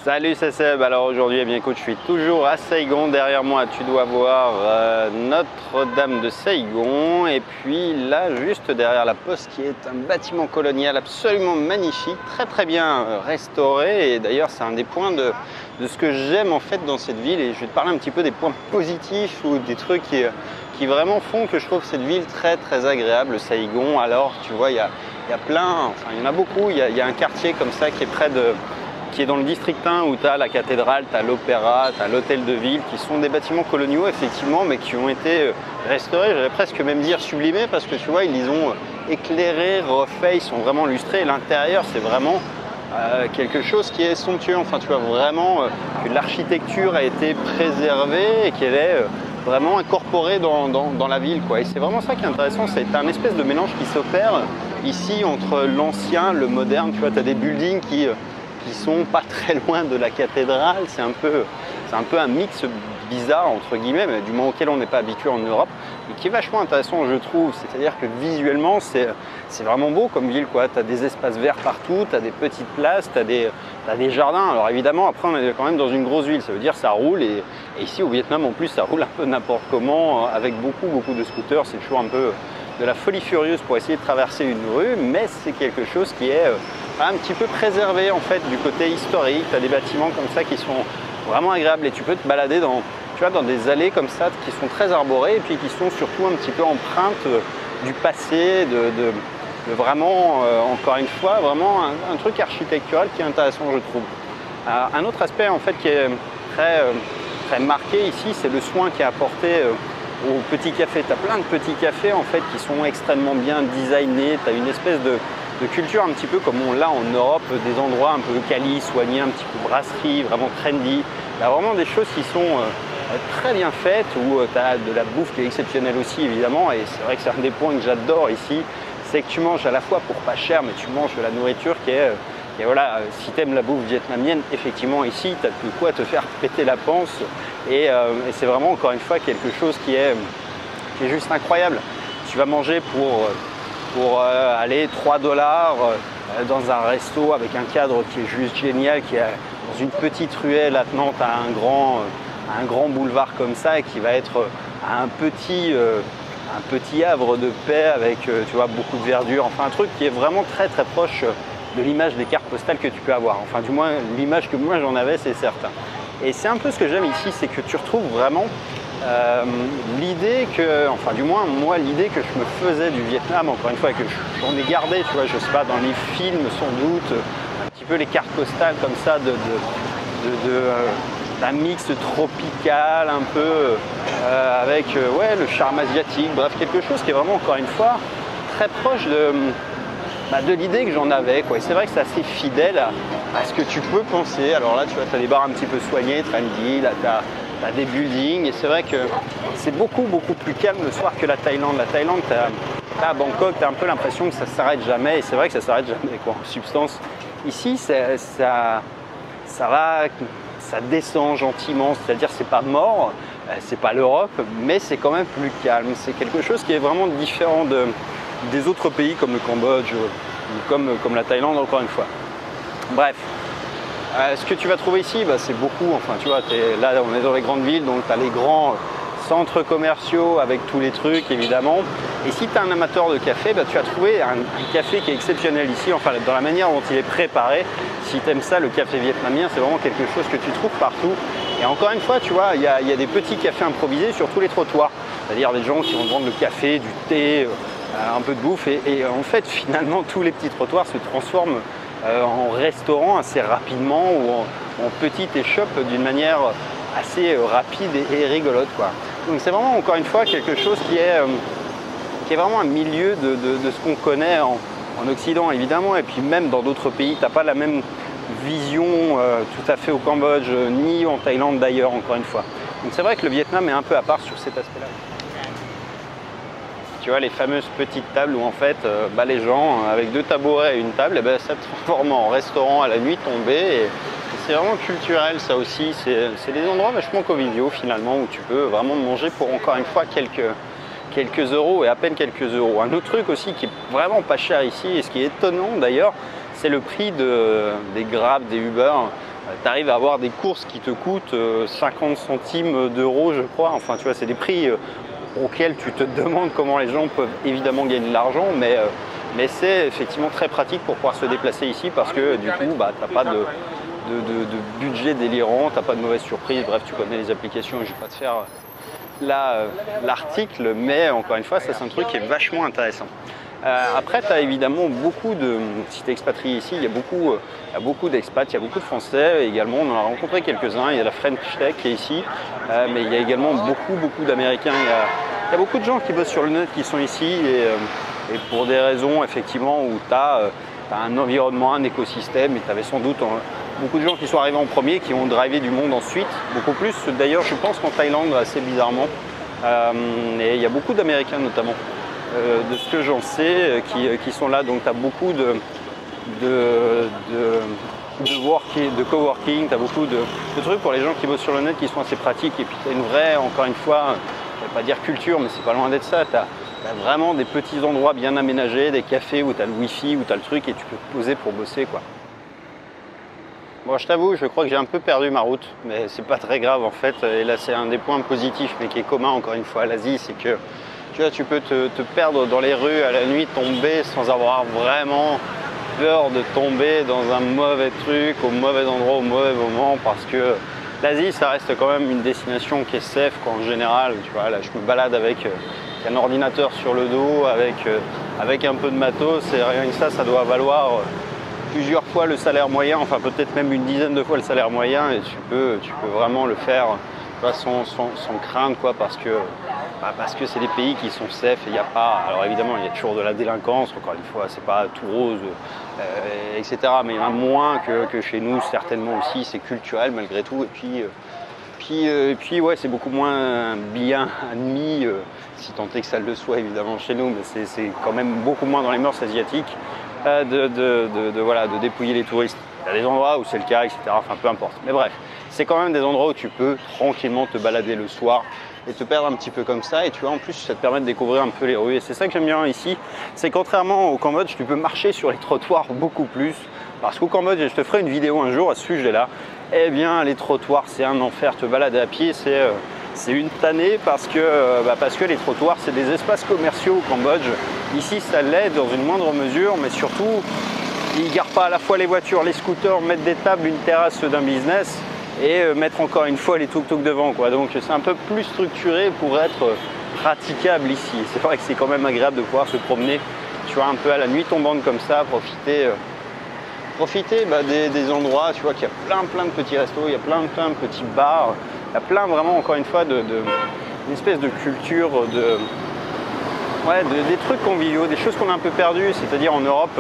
Salut, c'est Seb. Alors aujourd'hui, eh bien, écoute, je suis toujours à Saigon. Derrière moi, tu dois voir Notre-Dame de Saigon. Et puis là, juste derrière la poste, qui est un bâtiment colonial absolument magnifique, très bien restauré. Et d'ailleurs, c'est un des points de ce que j'aime en fait dans cette ville. Et je vais te parler un petit peu des points positifs ou des trucs qui vraiment font que je trouve cette ville très agréable, Saigon. Alors, tu vois, il y a plein, enfin, il y en a beaucoup. Il y a un quartier comme ça qui est dans le district 1 où tu as la cathédrale, tu as l'opéra, tu as l'hôtel de ville, qui sont des bâtiments coloniaux effectivement, mais qui ont été restaurés, j'allais presque même dire sublimés, parce que tu vois, ils les ont éclairés, refaits, ils sont vraiment lustrés. Et l'intérieur, c'est vraiment quelque chose qui est somptueux. Enfin, tu vois vraiment que l'architecture a été préservée et qu'elle est vraiment incorporée dans la ville, quoi. Et c'est vraiment ça qui est intéressant, c'est un espèce de mélange qui s'opère ici entre l'ancien, le moderne. Tu vois, tu as des buildings qui sont pas très loin de la cathédrale. C'est un peu un mix bizarre entre guillemets, mais du moins auquel on n'est pas habitué en Europe, et qui est vachement intéressant, je trouve. C'est-à-dire que visuellement, c'est vraiment beau comme ville, quoi. Tu as des espaces verts partout, tu as des petites places, tu as des jardins. Alors évidemment, après, on est quand même dans une grosse ville, ça veut dire ça roule, et ici au Vietnam en plus, ça roule un peu n'importe comment, avec beaucoup de scooters. C'est toujours un peu de la folie furieuse pour essayer de traverser une rue, mais c'est quelque chose qui est un petit peu préservé en fait du côté historique. Tu as des bâtiments comme ça qui sont vraiment agréables, et tu peux te balader dans des allées comme ça qui sont très arborées et puis qui sont surtout un petit peu empreintes du passé, de vraiment, encore une fois, vraiment un truc architectural qui est intéressant, je trouve. Un autre aspect en fait qui est très marqué ici, c'est le soin qui est apporté au petit café. Tu as plein de petits cafés en fait qui sont extrêmement bien designés. Tu as une espèce de culture un petit peu comme on l'a en Europe, des endroits un peu quali, soignés, un petit peu brasserie, vraiment trendy. Il y a vraiment des choses qui sont très bien faites, où tu as de la bouffe qui est exceptionnelle aussi évidemment, et c'est vrai que c'est un des points que j'adore ici, c'est que tu manges à la fois pour pas cher, mais tu manges de la nourriture qui est voilà, si tu aimes la bouffe vietnamienne, effectivement ici tu as de quoi te faire péter la panse, et c'est vraiment encore une fois quelque chose qui est juste incroyable. Tu vas manger pour aller 3 $ dans un resto avec un cadre qui est juste génial, qui est dans une petite ruelle attenante à un grand boulevard comme ça, et qui va être un petit havre de paix avec tu vois, beaucoup de verdure, enfin un truc qui est vraiment très proche de l'image des cartes postales que tu peux avoir, enfin du moins l'image que moi j'en avais, c'est certain. Et c'est un peu ce que j'aime ici, c'est que tu retrouves vraiment l'idée que, enfin du moins moi, l'idée que je me faisais du Vietnam, encore une fois, que j'en ai gardé, tu vois, je sais pas, dans les films sans doute, un petit peu les cartes postales comme ça d'un mix tropical un peu avec ouais, le charme asiatique, bref, quelque chose qui est vraiment, encore une fois, très proche de l'idée que j'en avais, quoi. Et c'est vrai que c'est assez fidèle à ce que tu peux penser. Alors là, tu vois, tu as des bars un petit peu soignés, trendy, là tu as des buildings, et c'est vrai que c'est beaucoup plus calme le soir que la Thaïlande. La Thaïlande, à Bangkok, tu as un peu l'impression que ça s'arrête jamais, et c'est vrai que ça s'arrête jamais, quoi, en substance. Ici, ça descend gentiment, c'est-à-dire c'est pas mort, c'est pas l'Europe, mais c'est quand même plus calme. C'est quelque chose qui est vraiment différent des autres pays comme le Cambodge ou comme la Thaïlande, encore une fois. Bref. Ce que tu vas trouver ici, c'est beaucoup, enfin tu vois, là on est dans les grandes villes, donc tu as les grands centres commerciaux avec tous les trucs évidemment. Et si tu es un amateur de café, tu vas trouver un café qui est exceptionnel ici, enfin dans la manière dont il est préparé. Si tu aimes ça, le café vietnamien, c'est vraiment quelque chose que tu trouves partout. Et encore une fois, tu vois, il y a des petits cafés improvisés sur tous les trottoirs. C'est-à-dire des gens qui vont vendre le café, du thé, un peu de bouffe. Et en fait, finalement, tous les petits trottoirs se transforment en restaurant assez rapidement, ou en petite échoppe d'une manière assez rapide et rigolote, quoi. Donc c'est vraiment, encore une fois, quelque chose qui est vraiment un milieu de ce qu'on connaît en Occident évidemment, et puis même dans d'autres pays. Tu n'as pas la même vision tout à fait au Cambodge ni en Thaïlande d'ailleurs, encore une fois. Donc c'est vrai que le Vietnam est un peu à part sur cet aspect-là. Tu vois, les fameuses petites tables où en fait les gens avec 2 tabourets et une table, ça se transforme en restaurant à la nuit tombée, et c'est vraiment culturel ça aussi. C'est des endroits vachement conviviaux finalement, où tu peux vraiment manger pour, encore une fois, quelques euros, et à peine quelques euros. Un autre truc aussi qui est vraiment pas cher ici, et ce qui est étonnant d'ailleurs, c'est le prix des Grab, des Uber. tu arrives à avoir des courses qui te coûtent 50 centimes d'euros, je crois. Enfin, tu vois, c'est des prix auxquels tu te demandes comment les gens peuvent évidemment gagner de l'argent, mais c'est effectivement très pratique pour pouvoir se déplacer ici parce que du coup, bah, tu n'as pas de budget délirant, tu n'as pas de mauvaise surprise. Bref, tu connais les applications, je ne vais pas te faire l'article, mais encore une fois, ça c'est un truc qui est vachement intéressant. Après, tu as évidemment beaucoup de... Si tu es expatrié ici, il y a beaucoup d'expats, il y a beaucoup de Français également. On en a rencontré quelques-uns. Il y a la French Tech qui est ici, mais il y a également beaucoup d'Américains. Il y a beaucoup de gens qui bossent sur le net qui sont ici et pour des raisons effectivement où tu as un environnement, un écosystème et tu avais sans doute beaucoup de gens qui sont arrivés en premier, qui ont drivé du monde ensuite, beaucoup plus. D'ailleurs, je pense qu'en Thaïlande, assez bizarrement, et il y a beaucoup d'Américains notamment. De ce que j'en sais, qui sont là. Donc tu as beaucoup de coworking, tu as beaucoup de trucs pour les gens qui bossent sur le net qui sont assez pratiques. Et puis tu as une vraie, encore une fois, je ne vais pas dire culture, mais c'est pas loin d'être ça. Tu as vraiment des petits endroits bien aménagés, des cafés où tu as le wifi, où tu as le truc et tu peux te poser pour bosser, quoi. Bon, je t'avoue, je crois que j'ai un peu perdu ma route, mais c'est pas très grave en fait. Et là, c'est un des points positifs, mais qui est commun encore une fois à l'Asie, c'est que tu vois, tu peux te perdre dans les rues à la nuit, tomber sans avoir vraiment peur de tomber dans un mauvais truc, au mauvais endroit, au mauvais moment, parce que l'Asie, ça reste quand même une destination qui est safe, quoi, en général. Tu vois, là, je me balade avec un ordinateur sur le dos, avec un peu de matos, et rien que ça doit valoir plusieurs fois le salaire moyen, enfin peut-être même une dizaine de fois le salaire moyen, et tu peux vraiment le faire sans crainte, quoi, parce que c'est des pays qui sont safe et il n'y a pas, alors évidemment il y a toujours de la délinquance, encore une fois c'est pas tout rose, etc. Mais il y en a moins que chez nous, certainement aussi, c'est culturel malgré tout, et puis ouais, c'est beaucoup moins bien admis, si tant est que ça le soit évidemment chez nous, mais c'est quand même beaucoup moins dans les mœurs asiatiques de dépouiller les touristes. Il y a des endroits où c'est le cas, etc. Enfin, peu importe. Mais bref, c'est quand même des endroits où tu peux tranquillement te balader le soir et te perdre un petit peu comme ça. Et tu vois, en plus, ça te permet de découvrir un peu les rues. Et c'est ça que j'aime bien ici. C'est contrairement au Cambodge, tu peux marcher sur les trottoirs beaucoup plus. Parce qu'au Cambodge, et je te ferai une vidéo un jour à ce sujet-là, eh bien, les trottoirs, c'est un enfer. Te balader à pied, c'est une tannée parce que les trottoirs, c'est des espaces commerciaux au Cambodge. Ici, ça l'est dans une moindre mesure, mais surtout, ils ne garent pas à la fois les voitures, les scooters, mettre des tables, une terrasse d'un business et mettre encore une fois les tuk-tuk devant, quoi. Donc c'est un peu plus structuré pour être praticable ici. C'est vrai que c'est quand même agréable de pouvoir se promener, tu vois, un peu à la nuit tombante comme ça, profiter des endroits, tu vois, qu'il y a plein de petits restos, il y a plein de petits bars, il y a plein vraiment, encore une fois, une espèce de culture, des trucs conviviaux, des choses qu'on a un peu perdues, c'est-à-dire en Europe,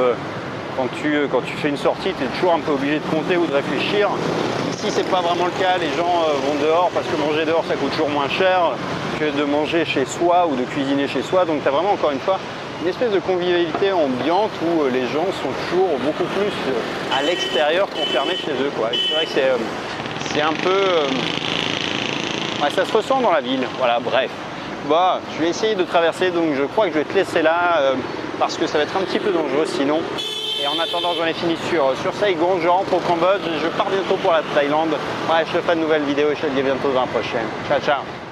quand tu fais une sortie, tu es toujours un peu obligé de compter ou de réfléchir. Ici, c'est pas vraiment le cas, les gens vont dehors parce que manger dehors, ça coûte toujours moins cher que de manger chez soi ou de cuisiner chez soi. Donc tu as vraiment, encore une fois, une espèce de convivialité ambiante où les gens sont toujours beaucoup plus à l'extérieur qu'enfermés chez eux, quoi. C'est vrai que c'est un peu... ça se ressent dans la ville, voilà, bref. Bon, je vais essayer de traverser, donc je crois que je vais te laisser là parce que ça va être un petit peu dangereux sinon. Et en attendant, j'en ai fini sur Saigon, je rentre au Cambodge et je pars bientôt pour la Thaïlande. Ouais, je te ferai de nouvelles vidéos et je te dis à bientôt dans la prochaine. Ciao, ciao.